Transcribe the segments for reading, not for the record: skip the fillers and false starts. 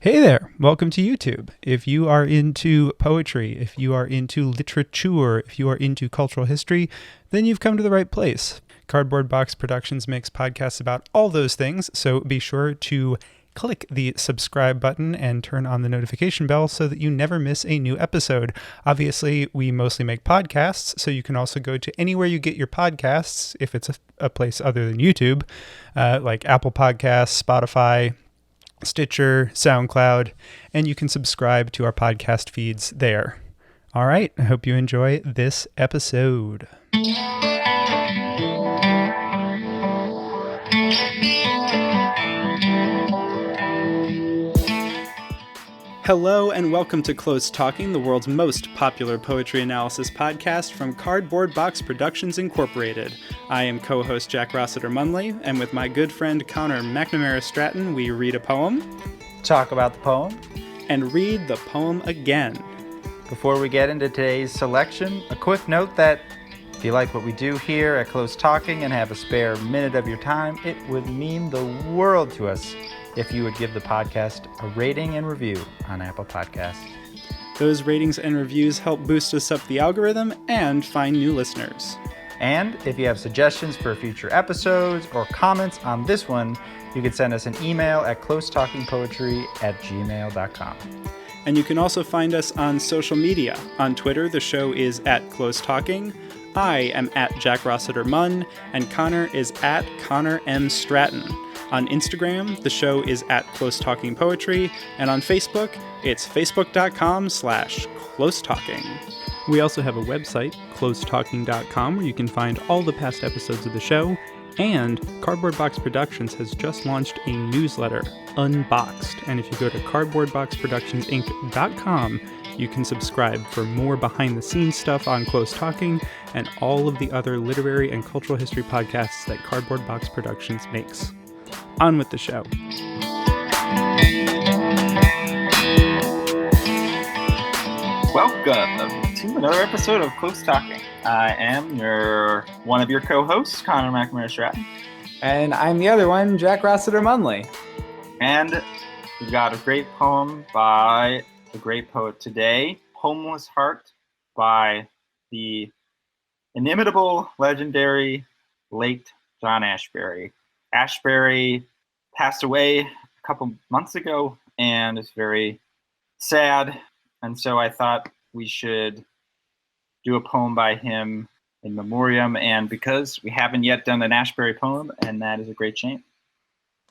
Hey there, welcome to YouTube. If you are into poetry, if you are into literature, if you are into cultural history, then you've come to the right place. Cardboard Box Productions makes podcasts about all those things, so be sure to click the subscribe button and turn on the notification bell so that you never miss a new episode. Obviously, we mostly make podcasts, so you can also go to anywhere you get your podcasts, if it's a place other than YouTube, like Apple Podcasts, Spotify, Stitcher, SoundCloud, and you can subscribe to our podcast feeds there. All right, I hope you enjoy this episode. Hello and welcome to Close Talking, the world's most popular poetry analysis podcast from Cardboard Box Productions Incorporated. I am co-host Jack Rossiter Munley, and with my good friend Connor McNamara Stratton, we read a poem, talk about the poem, and read the poem again. Before we get into today's selection, a quick note that if you like what we do here at Close Talking and have a spare minute of your time, it would mean the world to us if you would give the podcast a rating and review on Apple Podcasts. Those ratings and reviews help boost us up the algorithm and find new listeners. And if you have suggestions for future episodes or comments on this one, you can send us an email at closetalkingpoetry@gmail.com. And you can also find us on social media. On Twitter, the show is @CloseTalking. I am @Jack Rossiter Munn, and Connor is @Connor M. Stratton. On Instagram, the show is @CloseTalkingPoetry, and on Facebook, it's facebook.com/CloseTalking. We also have a website, closetalking.com, where you can find all the past episodes of the show, and Cardboard Box Productions has just launched a newsletter, Unboxed, and if you go to cardboardboxproductionsinc.com, you can subscribe for more behind-the-scenes stuff on Close Talking and all of the other literary and cultural history podcasts that Cardboard Box Productions makes. On with the show. Welcome to another episode of Close Talking. I am one of your co-hosts, Connor McNamara Stratton. And I'm the other one, Jack Rossiter Munley. And we've got a great poem by a great poet today, Homeless Heart by the inimitable, legendary, late John Ashbery. Ashbery passed away a couple months ago, and it's very sad. And so I thought we should do a poem by him in memoriam, and because we haven't yet done an Ashbery poem, and that is a great shame.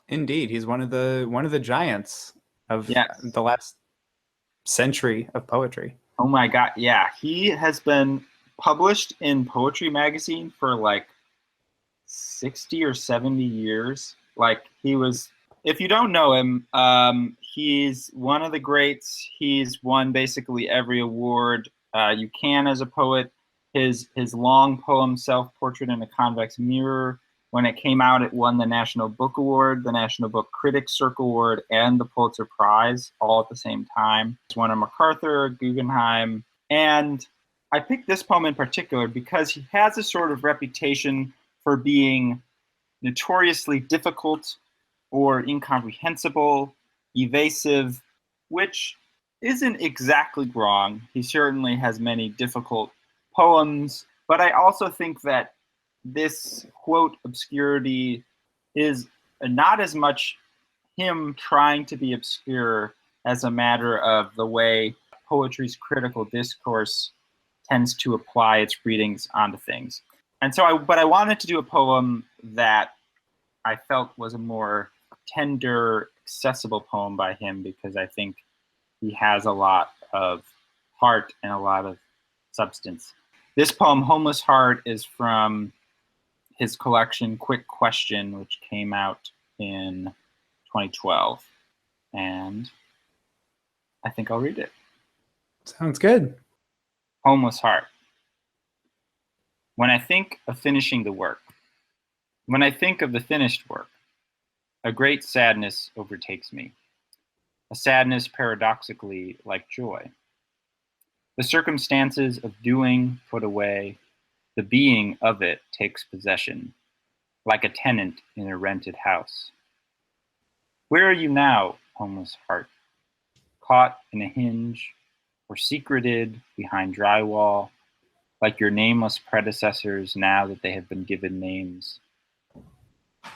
Indeed, he's one of the giants of the last century of poetry. Oh my God, yeah. He has been published in Poetry Magazine for like 60 or 70 years. Like, he was, if you don't know him, he's one of the greats. He's won basically every award you can as a poet. His long poem, Self-Portrait in a Convex Mirror, when it came out, it won the National Book Award, the National Book Critics Circle Award, and the Pulitzer Prize all at the same time. It's won a MacArthur, Guggenheim, and I picked this poem in particular because he has a sort of reputation for being notoriously difficult or incomprehensible, evasive, which isn't exactly wrong. He certainly has many difficult poems, but I also think that this, quote, obscurity is not as much him trying to be obscure as a matter of the way poetry's critical discourse tends to apply its readings onto things. And so I wanted to do a poem that I felt was a more tender, accessible poem by him, because I think he has a lot of heart and a lot of substance. This poem, Homeless Heart, is from his collection Quick Question, which came out in 2012. And I think I'll read it. Sounds good. Homeless Heart. When I think of finishing the work, when I think of the finished work, a great sadness overtakes me. A sadness paradoxically like joy. The circumstances of doing put away, the being of it takes possession, like a tenant in a rented house. Where are you now, homeless heart? caught in a hinge, or secreted behind drywall, like your nameless predecessors now that they have been given names.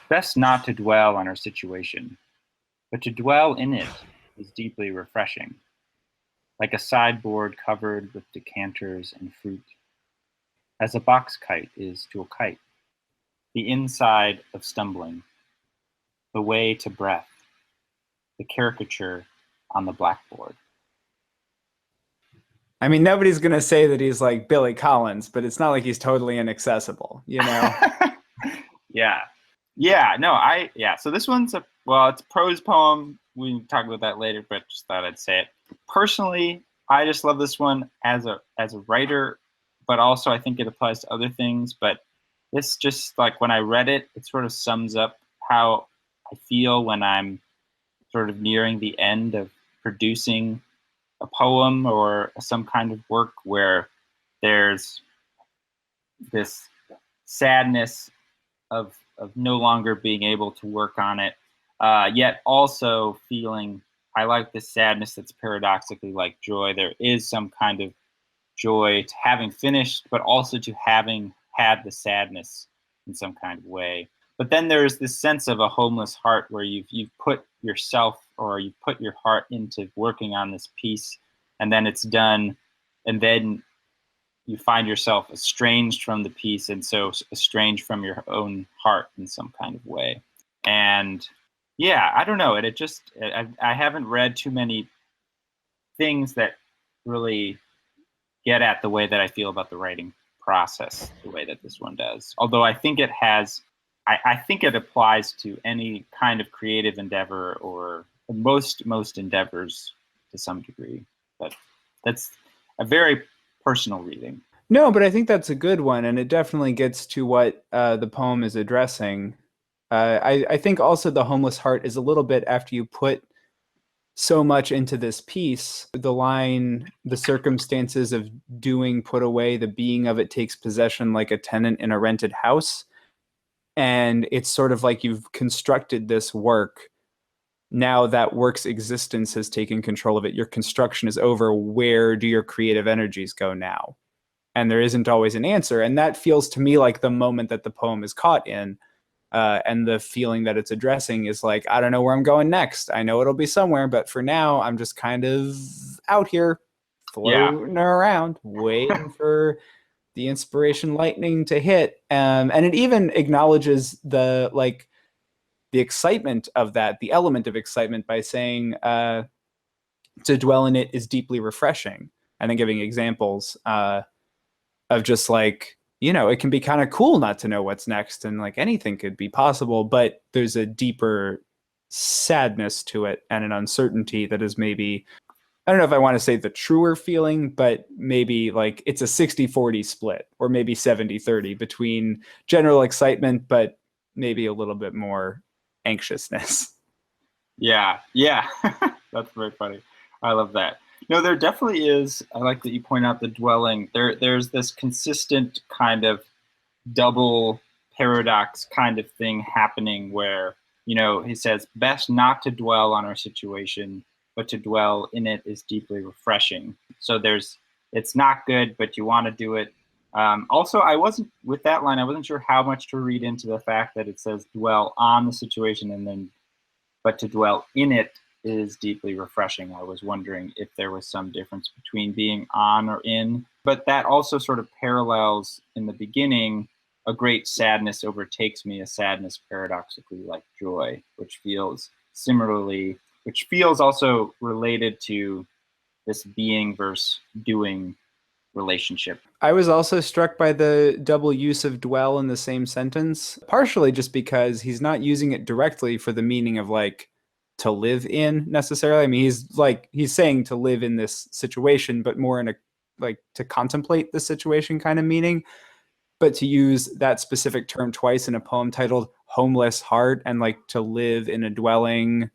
Best not to dwell on our situation, but to dwell in it is deeply refreshing, like a sideboard covered with decanters and fruit, as a box kite is to a kite, the inside of stumbling, the way to breath, the caricature on the blackboard. I mean, nobody's going to say that he's like Billy Collins, but it's not like he's totally inaccessible, you know? Yeah. So this one's it's a prose poem. We can talk about that later, but just thought I'd say it. Personally, I just love this one as a writer, but also I think it applies to other things. But this just like when I read it, it sort of sums up how I feel when I'm sort of nearing the end of producing a poem or some kind of work where there's this sadness of no longer being able to work on it, yet also feeling, I like this sadness that's paradoxically like joy. There is some kind of joy to having finished, but also to having had the sadness in some kind of way. But then there's this sense of a homeless heart where you've put yourself or you put your heart into working on this piece, and then it's done, and then you find yourself estranged from the piece, and so estranged from your own heart in some kind of way. And yeah, I don't know. I haven't read too many things that really get at the way that I feel about the writing process the way that this one does. Although I think I think it applies to any kind of creative endeavor or most endeavors to some degree. But that's a very personal reading. No, but I think that's a good one, and it definitely gets to what the poem is addressing. I think also the homeless heart is a little bit after you put so much into this piece, the line, the circumstances of doing put away, the being of it takes possession like a tenant in a rented house. And it's sort of like you've constructed this work. Now that work's existence has taken control of it. Your construction is over. Where do your creative energies go now? And there isn't always an answer. And that feels to me like the moment that the poem is caught in. And the feeling that it's addressing is like, I don't know where I'm going next. I know it'll be somewhere, but for now, I'm just kind of out here floating around, waiting for the inspiration lightning to hit. And it even acknowledges the excitement of that, the element of excitement, by saying to dwell in it is deeply refreshing. And then giving examples of just like, it can be kind of cool not to know what's next, and like anything could be possible, but there's a deeper sadness to it and an uncertainty that is maybe, I don't know if I want to say the truer feeling, but maybe like it's a 60-40 split, or maybe 70-30 between general excitement, but maybe a little bit more anxiousness. Yeah. That's very funny. I love that. No, there definitely is. I like that you point out the dwelling. There's this consistent kind of double paradox kind of thing happening where, he says, best not to dwell on our situation, but to dwell in it is deeply refreshing. So it's not good, but you want to do it. Also, with that line, I wasn't sure how much to read into the fact that it says dwell on the situation but to dwell in it is deeply refreshing. I was wondering if there was some difference between being on or in, but that also sort of parallels in the beginning, a great sadness overtakes me, a sadness paradoxically like joy, which feels also related to this being versus doing relationship. I was also struck by the double use of dwell in the same sentence, partially just because he's not using it directly for the meaning of like to live in necessarily. I mean, he's saying to live in this situation, but more in a like to contemplate the situation kind of meaning. But to use that specific term twice in a poem titled Homeless Heart and like to live in a dwelling,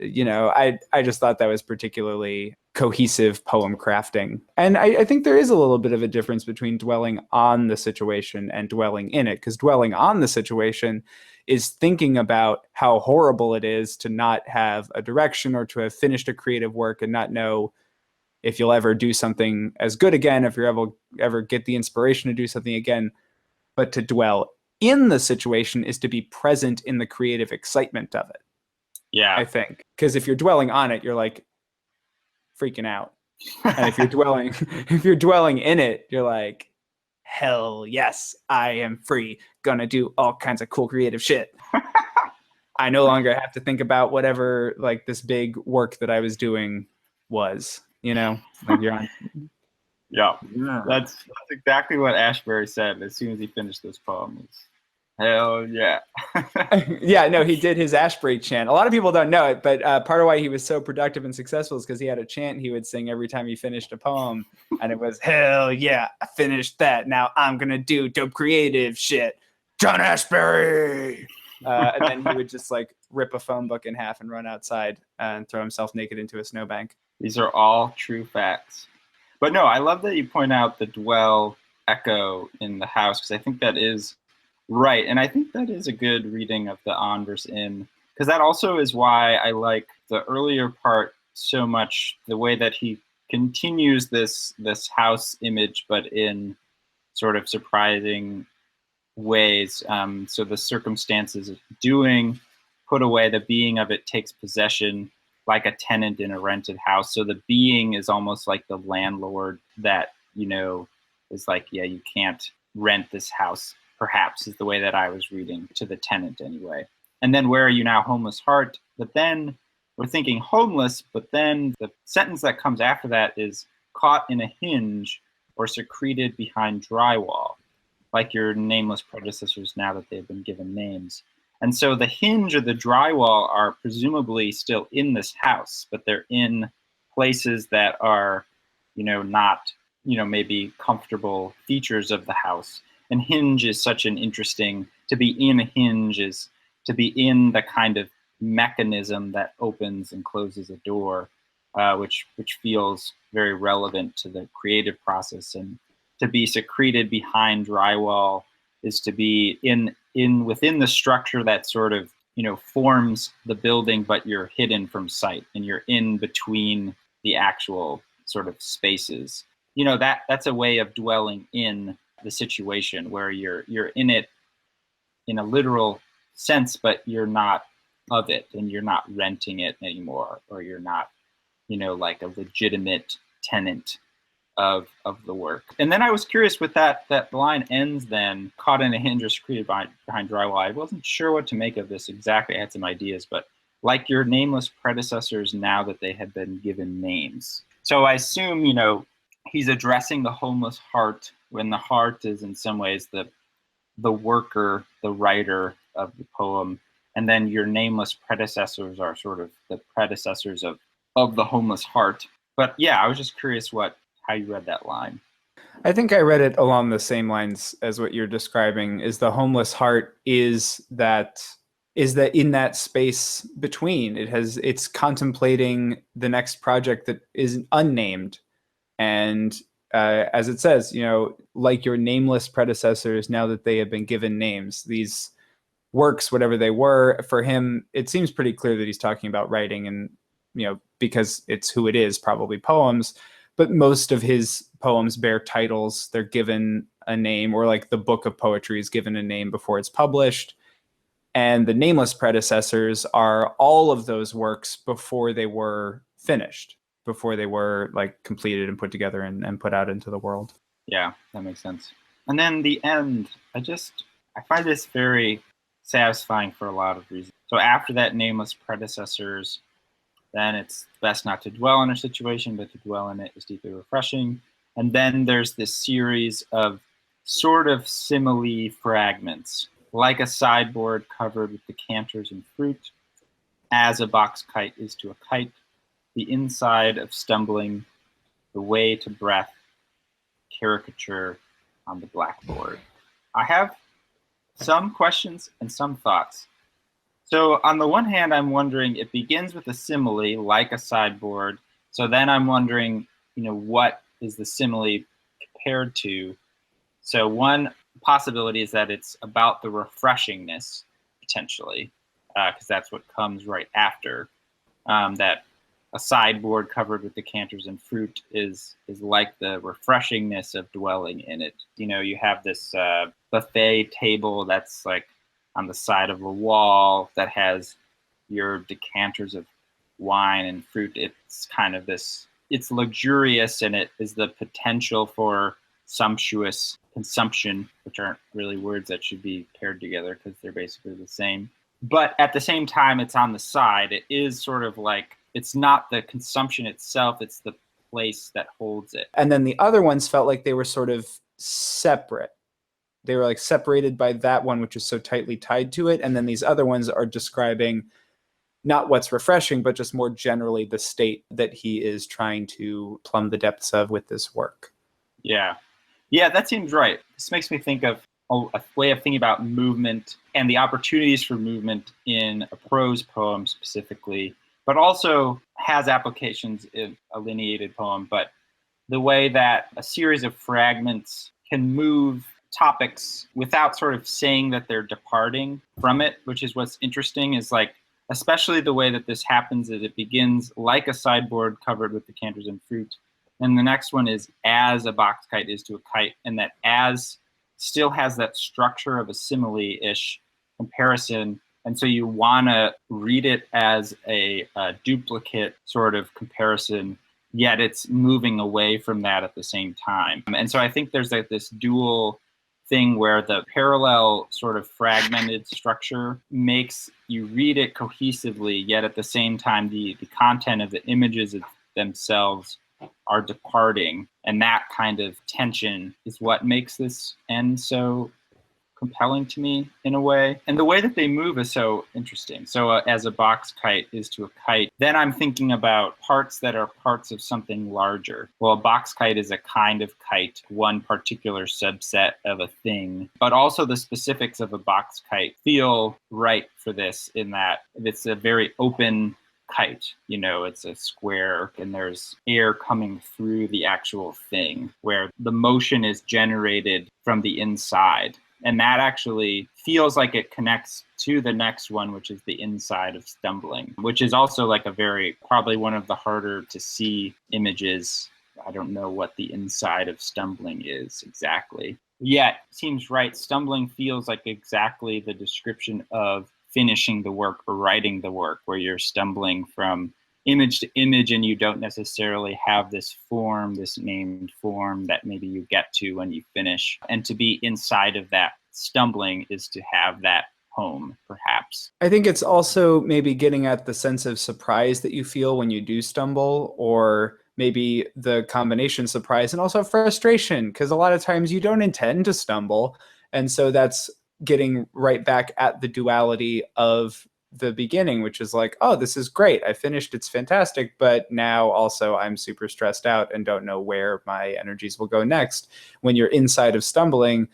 I just thought that was particularly cohesive poem crafting. And I think there is a little bit of a difference between dwelling on the situation and dwelling in it, because dwelling on the situation is thinking about how horrible it is to not have a direction or to have finished a creative work and not know if you'll ever do something as good again, if you ever get the inspiration to do something again. But to dwell in the situation is to be present in the creative excitement of it. Yeah. I think. Because if you're dwelling on it, you're like freaking out. And if you're dwelling in it, you're like, hell yes, I am free. Gonna do all kinds of cool creative shit. I no longer have to think about whatever like this big work that I was doing was, like you're on. Yeah. That's exactly what Ashbury said as soon as he finished this poem. Hell yeah. Yeah, no, he did his Ashbury chant. A lot of people don't know it, but part of why he was so productive and successful is because he had a chant he would sing every time he finished a poem. And it was, hell yeah, I finished that. Now I'm going to do dope creative shit. John Ashbery. And then he would just like rip a phone book in half and run outside and throw himself naked into a snowbank. These are all true facts. But no, I love that you point out the dwell echo in the house, because I think that is right. And I think that is a good reading of the on versus in, because that also is why I like the earlier part so much, the way that he continues this house image, but in sort of surprising ways. So the circumstances of doing, put away, the being of it takes possession, like a tenant in a rented house. So the being is almost like the landlord that, is like, yeah, you can't rent this house, perhaps, is the way that I was reading to the tenant anyway. And then where are you now, homeless heart? But then we're thinking homeless, but then the sentence that comes after that is caught in a hinge or secreted behind drywall, like your nameless predecessors now that they've been given names. And so the hinge or the drywall are presumably still in this house, but they're in places that are, not, maybe comfortable features of the house. And hinge is such an interesting, to be in a hinge is to be in the kind of mechanism that opens and closes a door, which feels very relevant to the creative process. And to be secreted behind drywall is to be within the structure that sort of, forms the building, but you're hidden from sight and you're in between the actual sort of spaces. That's a way of dwelling in the situation where you're in it in a literal sense, but you're not of it and you're not renting it anymore, or you're not, like a legitimate tenant of the work. And then I was curious with that line ends then, caught in a hinge or secreted behind drywall. I wasn't sure what to make of this exactly. I had some ideas, but like your nameless predecessors now that they had been given names. So I assume, he's addressing the homeless heart, when the heart is in some ways the worker, the writer of the poem. And then your nameless predecessors are sort of the predecessors of the homeless heart. But yeah, I was just curious how you read that line. I think I read it along the same lines as what you're describing. Is the homeless heart is that in that space between. It's contemplating the next project that is unnamed, and as it says, like your nameless predecessors, now that they have been given names, these works, whatever they were, for him, it seems pretty clear that he's talking about writing, and because it's who it is, probably poems. But most of his poems bear titles. They're given a name, or like the book of poetry is given a name before it's published. And the nameless predecessors are all of those works before they were finished, before they were like completed and put together and put out into the world. Yeah, that makes sense. And then the end, I find this very satisfying for a lot of reasons. So after that nameless predecessors, then it's best not to dwell in a situation, but to dwell in it is deeply refreshing. And then there's this series of sort of simile fragments, like a sideboard covered with decanters and fruit, as a box kite is to a kite, the inside of stumbling, the way to breath, caricature on the blackboard. I have some questions and some thoughts. So on the one hand, I'm wondering, it begins with a simile, like a sideboard. So then I'm wondering, what is the simile compared to? So one possibility is that it's about the refreshingness. potentially, because that's what comes right after. That a sideboard covered with decanters and fruit is like the refreshingness of dwelling in it. You know, you have this buffet table that's like on the side of a wall that has your decanters of wine and fruit. It's kind of this, it's luxurious, and it is the potential for sumptuous consumption, which aren't really words that should be paired together because they're basically the same. But at the same time, it's on the side. It is sort of like, it's not the consumption itself, it's the place that holds it. And then the other ones felt like they were sort of separate. They were like separated by that one, which is so tightly tied to it. And then these other ones are describing not what's refreshing, but just more generally the state that he is trying to plumb the depths of with this work. Yeah. Yeah, that seems right. This makes me think of a way of thinking about movement and the opportunities for movement in a prose poem specifically, but also has applications in a lineated poem. But the way that a series of fragments can move topics without sort of saying that they're departing from it, which is what's interesting, is like, especially the way that this happens is it begins like a sideboard covered with decanters and fruit. And the next one is as a box kite is to a kite, and that as still has that structure of a simile-ish comparison. And so you want to read it as a duplicate sort of comparison, yet it's moving away from that at the same time. And so I think there's like this dual thing where the parallel sort of fragmented structure makes you read it cohesively, yet at the same time the content of the images themselves are departing. And that kind of tension is what makes this end so compelling to me in a way. And the way that they move is so interesting. So as a box kite is to a kite, then I'm thinking about parts that are parts of something larger. Well, a box kite is a kind of kite, one particular subset of a thing, but also the specifics of a box kite feel right for this in that it's a very open kite. You know, it's a square and there's air coming through the actual thing where the motion is generated from the inside. And that actually feels like it connects to the next one, which is the inside of stumbling, which is also like a very, probably one of the harder to see images. I don't know what the inside of stumbling is exactly. Yet, seems right. Stumbling feels like exactly the description of finishing the work or writing the work, where you're stumbling from image to image and you don't necessarily have this form, this named form that maybe you get to when you finish. And to be inside of that stumbling is to have that home, perhaps. I think it's also maybe getting at the sense of surprise that you feel when you do stumble, or maybe the combination surprise and also frustration, because a lot of times you don't intend to stumble. And so that's getting right back at the duality of the beginning, which is like, oh, this is great, I finished, it's fantastic, but now also I'm super stressed out and don't know where my energies will go next. When you're inside of stumbling,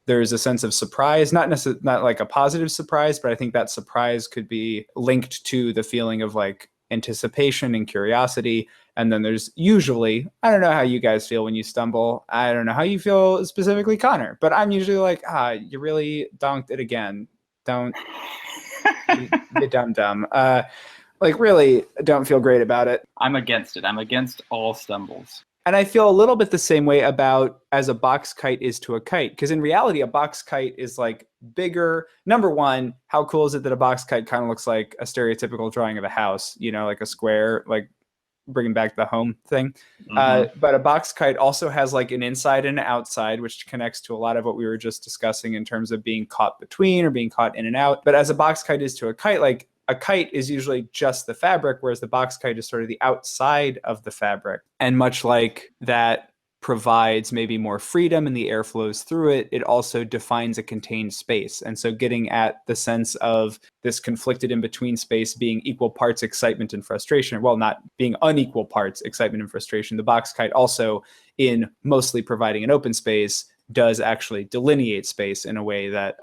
there's a sense of surprise, not like a positive surprise, but I think that surprise could be linked to the feeling of like anticipation and curiosity. And then there's usually, I don't know how you guys feel when you stumble, I don't know how you feel specifically, Connor, but I'm usually like, you really donked it again, don't you dumb. Like really don't feel great about it. I'm against it. I'm against all stumbles. And I feel a little bit the same way about as a box kite is to a kite, because in reality, a box kite is like bigger. Number one, how cool is it that a box kite kind of looks like a stereotypical drawing of a house, you know, like a square, like bringing back the home thing. Mm-hmm. But a box kite also has like an inside and an outside, which connects to a lot of what we were just discussing in terms of being caught between or being caught in and out. But as a box kite is to a kite, like a kite is usually just the fabric, whereas the box kite is sort of the outside of the fabric. And much like that provides maybe more freedom and the air flows through it, it also defines a contained space. And so getting at the sense of this conflicted in between space being equal parts excitement and frustration, well, not being unequal parts excitement and frustration, the box kite also in mostly providing an open space does actually delineate space in a way that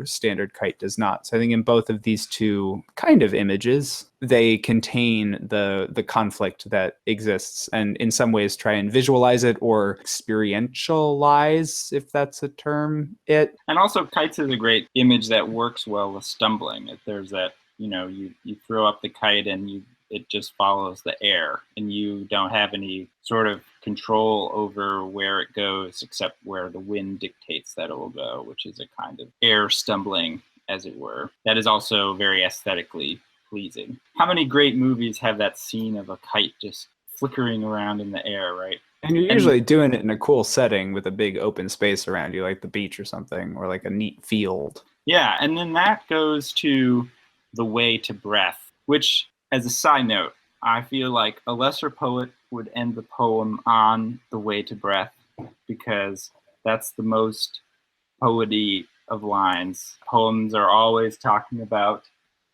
standard kite does not. So I think in both of these two kind of images, they contain the conflict that exists, and in some ways try and visualize it or experientialize, if that's a term, it. And also kites is a great image that works well with stumbling. If there's that, you throw up the kite and it just follows the air, and you don't have any sort of control over where it goes except where the wind dictates that it will go, which is a kind of air stumbling, as it were. That is also very aesthetically pleasing. How many great movies have that scene of a kite just flickering around in the air, right? And you're usually doing it in a cool setting with a big open space around you, like the beach or something, or like a neat field. Yeah, and then that goes to the way to breath, which, as a side note, I feel like a lesser poet would end the poem on the way to breath, because that's the most poety of lines. Poems are always talking about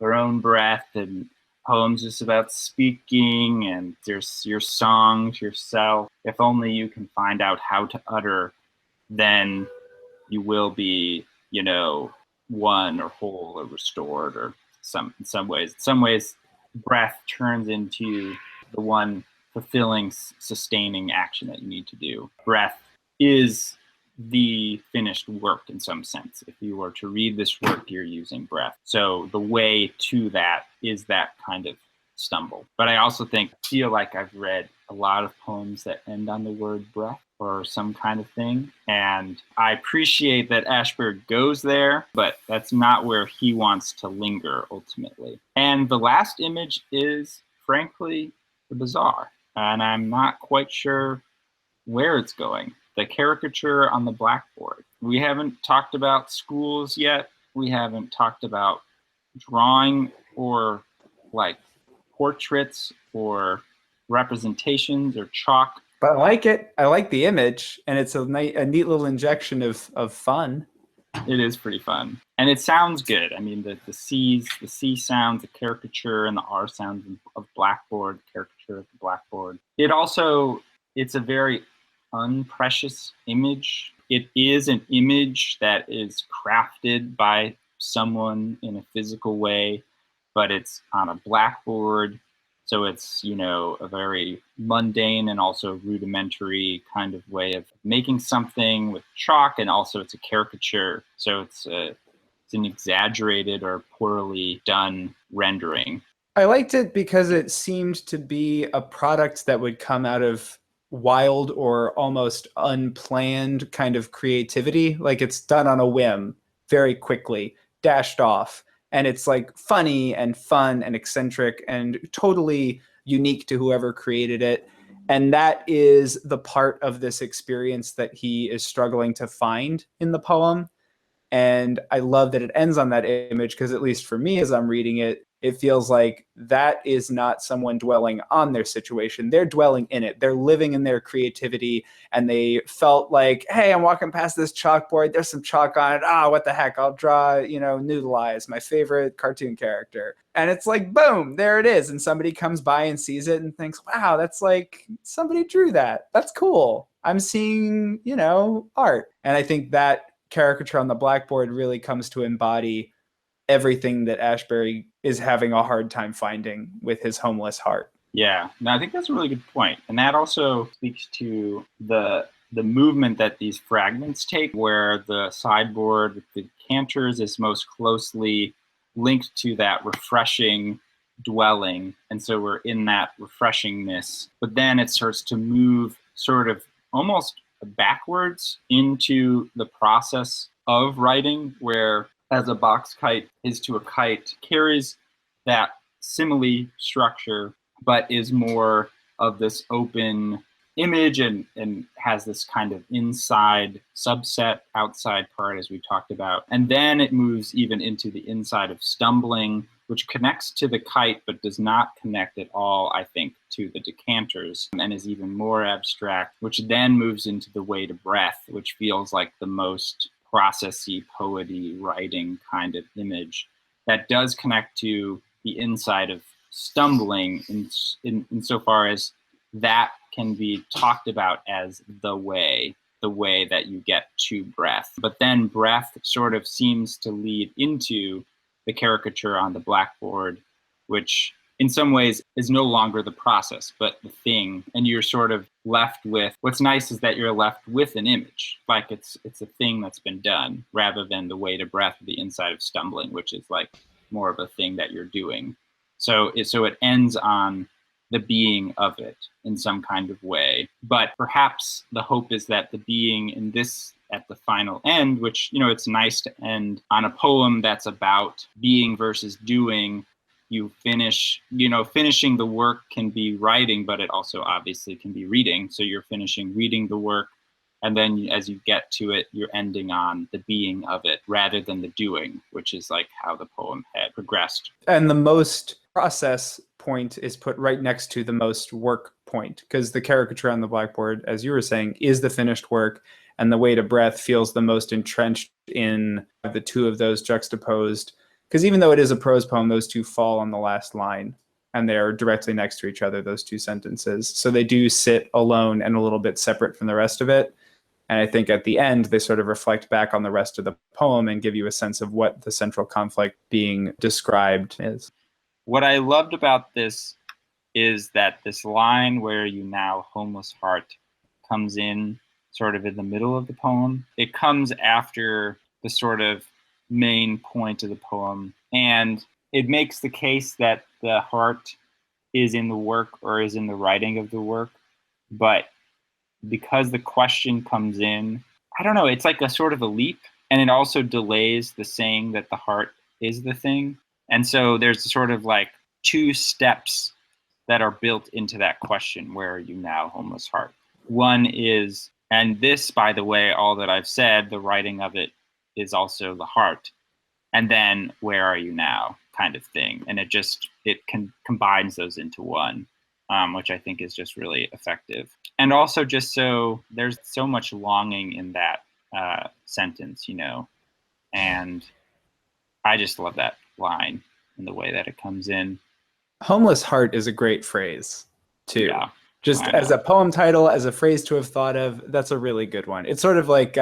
their own breath, and poems just about speaking, and there's your song to yourself. If only you can find out how to utter, then you will be, one or whole or restored, or in some ways breath turns into the one fulfilling, sustaining action that you need to do. Breath is the finished work in some sense. If you were to read this work, you're using breath. So the way to that is that kind of stumble. But I also feel like I've read a lot of poems that end on the word breath or some kind of thing. And I appreciate that Ashbury goes there, but that's not where he wants to linger ultimately. And the last image is, frankly, bizarre. And I'm not quite sure where it's going. The caricature on the blackboard. We haven't talked about schools yet. We haven't talked about drawing or like portraits or representations or chalk. But I like it. I like the image, and it's a neat little injection of fun. It is pretty fun, and it sounds good. I mean, the C sounds, the caricature, and the R sounds of blackboard, caricature of the blackboard. It's a very unprecious image. It is an image that is crafted by someone in a physical way, but it's on a blackboard. So it's, a very mundane and also rudimentary kind of way of making something with chalk, and also it's a caricature. So it's an exaggerated or poorly done rendering. I liked it because it seemed to be a product that would come out of wild or almost unplanned kind of creativity. Like it's done on a whim, very quickly, dashed off. And it's like funny and fun and eccentric and totally unique to whoever created it. And that is the part of this experience that he is struggling to find in the poem. And I love that it ends on that image, because at least for me, as I'm reading it, it feels like that is not someone dwelling on their situation. They're dwelling in it. They're living in their creativity. And they felt like, hey, I'm walking past this chalkboard. There's some chalk on it. What the heck? I'll draw, Noodle Eyes, my favorite cartoon character. And it's like, boom, there it is. And somebody comes by and sees it and thinks, wow, that's like somebody drew that. That's cool. I'm seeing, art. And I think that caricature on the blackboard really comes to embody everything that Ashbury is having a hard time finding with his homeless heart. Yeah, no, I think that's a really good point. And that also speaks to the movement that these fragments take, where the sideboard with the decanters is most closely linked to that refreshing dwelling. And so we're in that refreshingness. But then it starts to move sort of almost backwards into the process of writing, where as a box kite is to a kite, carries that simile structure, but is more of this open image and has this kind of inside subset, outside part, as we talked about. And then it moves even into the inside of stumbling, which connects to the kite, but does not connect at all, I think, to the decanters, and is even more abstract, which then moves into the way to breath, which feels like the most processy, poety, writing kind of image that does connect to the inside of stumbling in so far as that can be talked about as the way. the way that you get to breath. But then breath sort of seems to lead into the caricature on the blackboard, which in some ways is no longer the process, but the thing. And you're sort of left with, what's nice is that you're left with an image, like it's a thing that's been done, rather than the way to breath, the inside of stumbling, which is like more of a thing that you're doing. So it ends on the being of it in some kind of way. But perhaps the hope is that the being in this, at the final end, which, it's nice to end on a poem that's about being versus doing. You finish, finishing the work can be writing, but it also obviously can be reading. So you're finishing reading the work, and then as you get to it, you're ending on the being of it rather than the doing, which is like how the poem had progressed. And the most process point is put right next to the most work point, because the caricature on the blackboard, as you were saying, is the finished work, and the way to breath feels the most entrenched in the two of those juxtaposed. Because even though it is a prose poem, those two fall on the last line, and they're directly next to each other, those two sentences. So they do sit alone and a little bit separate from the rest of it. And I think at the end, they sort of reflect back on the rest of the poem and give you a sense of what the central conflict being described is. What I loved about this is that this line, "where are you now, homeless heart," comes in sort of in the middle of the poem. It comes after the sort of main point of the poem, and it makes the case that the heart is in the work or is in the writing of the work. But because the question comes in, I don't know, it's like a sort of a leap, and it also delays the saying that the heart is the thing. And so there's sort of like two steps that are built into that question, "where are you now, homeless heart?" One is, and this, by the way, all that I've said, the writing of it is also the heart. And then, "where are you now?" kind of thing. And it combines those into one, which I think is just really effective. And also just so there's so much longing in that sentence, and I just love that line and the way that it comes in. Homeless heart is a great phrase too. Yeah, just as a poem title, as a phrase to have thought of, that's a really good one. It's sort of like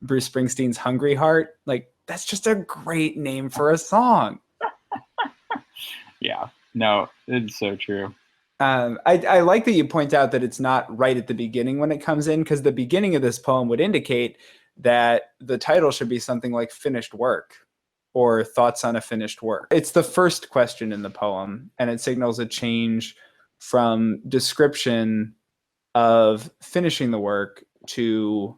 Bruce Springsteen's Hungry Heart. Like, that's just a great name for a song. Yeah, no, it's so true. I like that you point out that it's not right at the beginning when it comes in, because the beginning of this poem would indicate that the title should be something like "Finished Work" or "Thoughts on a Finished Work." It's the first question in the poem, and it signals a change from description of finishing the work to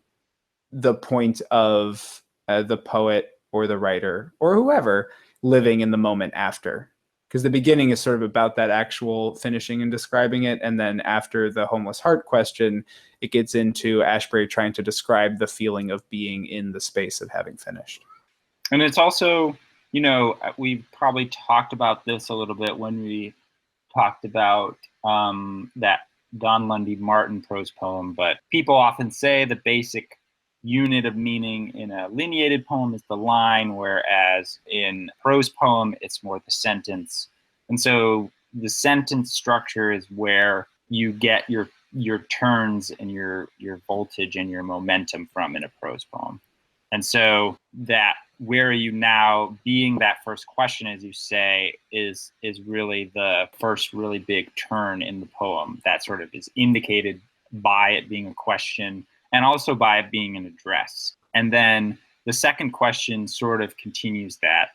the point of the poet or the writer or whoever living in the moment after. Because the beginning is sort of about that actual finishing and describing it. And then after the homeless heart question, it gets into Ashbury trying to describe the feeling of being in the space of having finished. And it's also, we probably talked about this a little bit when we talked about that Don Lundy Martin prose poem, but people often say the basic unit of meaning in a lineated poem is the line, whereas in prose poem, it's more the sentence. And so the sentence structure is where you get your turns and your voltage and your momentum from in a prose poem. And so that "where are you now" being that first question, as you say, is really the first really big turn in the poem that sort of is indicated by it being a question and also by it being an address. And then the second question sort of continues that.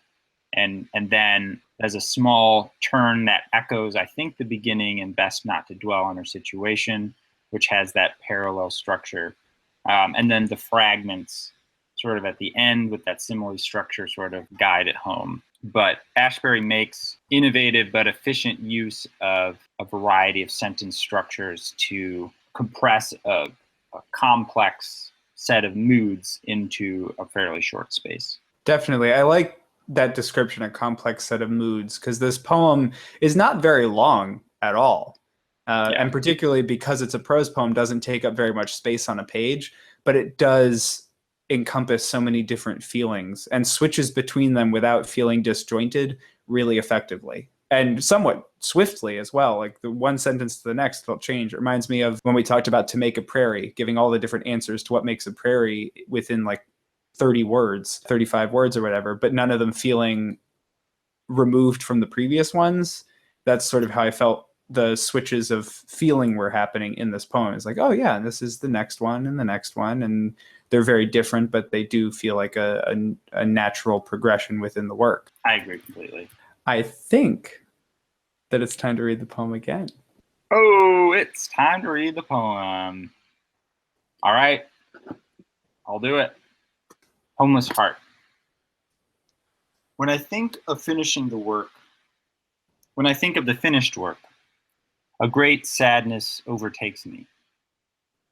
And then there's a small turn that echoes, I think, the beginning and "best not to dwell on her situation," which has that parallel structure. And then the fragments sort of at the end with that similar structure sort of guide it home. But Ashbery makes innovative but efficient use of a variety of sentence structures to compress a complex set of moods into a fairly short space. Definitely. I like that description, a complex set of moods, because this poem is not very long at all. And particularly because it's a prose poem, doesn't take up very much space on a page, but it does encompass so many different feelings and switches between them without feeling disjointed really effectively. and somewhat swiftly as well. Like the one sentence to the next will change. It reminds me of when we talked about to make a prairie, giving all the different answers to what makes a prairie within like 30 words, 35 words or whatever, but none of them feeling removed from the previous ones. That's sort of how I felt the switches of feeling were happening in this poem. It's like, oh yeah, this is the next one and the next one. And they're very different, but they do feel like a natural progression within the work. I agree completely. I think that it's time to read the poem again. Oh, it's time to read the poem. All right, I'll do it. Homeless Heart. When I think of finishing the work, when I think of the finished work, a great sadness overtakes me.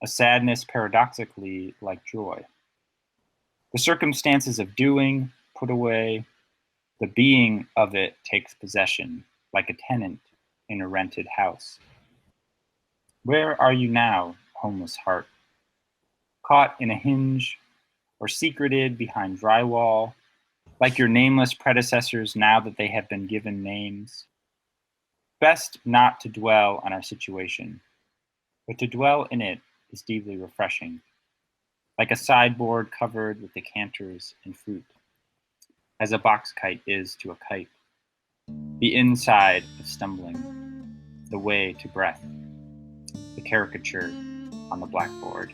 A sadness paradoxically like joy. The circumstances of doing put away, the being of it takes possession like a tenant in a rented house. Where are you now, homeless heart? Caught in a hinge or secreted behind drywall, like your nameless predecessors now that they have been given names. Best not to dwell on our situation, but to dwell in it is deeply refreshing, like a sideboard covered with decanters and fruit, as a box kite is to a kite, the inside of stumbling, the way to breath, the caricature on the blackboard.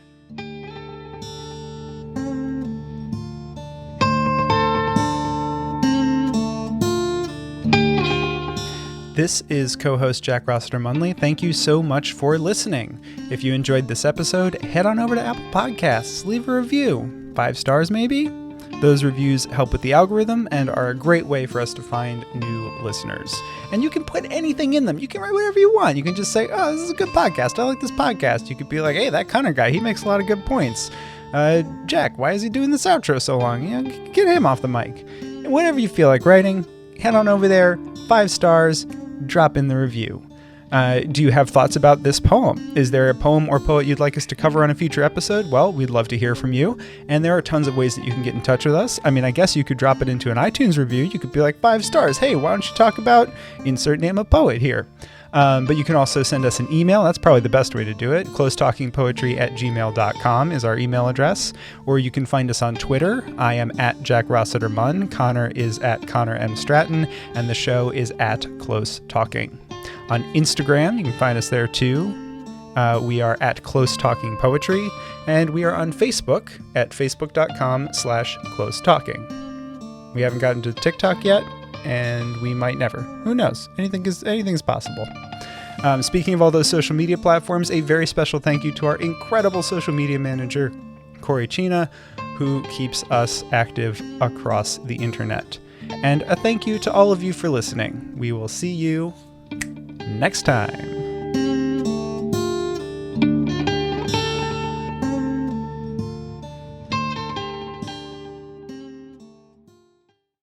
This is co-host Jack Rossiter Munley. Thank you so much for listening. If you enjoyed this episode, head on over to Apple Podcasts, leave a review. 5 stars maybe? Those reviews help with the algorithm and are a great way for us to find new listeners. And you can put anything in them. You can write whatever you want. You can just say, oh, this is a good podcast. I like this podcast. You could be like, hey, that Connor guy, he makes a lot of good points. Jack, why is he doing this outro so long? You know, get him off the mic. And whatever you feel like writing, head on over there, 5 stars, drop in the review. Do you have thoughts about this poem? Is there a poem or poet you'd like us to cover on a future episode? Well, we'd love to hear from you. And there are tons of ways that you can get in touch with us. I mean, I guess you could drop it into an iTunes review. You could be like 5 stars. Hey, why don't you talk about insert name of poet here? But you can also send us an email. That's probably the best way to do it. closetalkingpoetry@gmail.com is our email address. Or you can find us on Twitter. I am at Jack Rossiter Munn. Connor is at Connor M. Stratton. And the show is at Close Talking. On Instagram, you can find us there too. We are at Close Talking Poetry. And we are on Facebook at facebook.com/Close Talking. We haven't gotten to TikTok yet. And we might never. Who knows? Anything is possible. Speaking of all those social media platforms, a very special thank you to our incredible social media manager, Corey Chena, who keeps us active across the internet. And a thank you to all of you for listening. We will see you next time.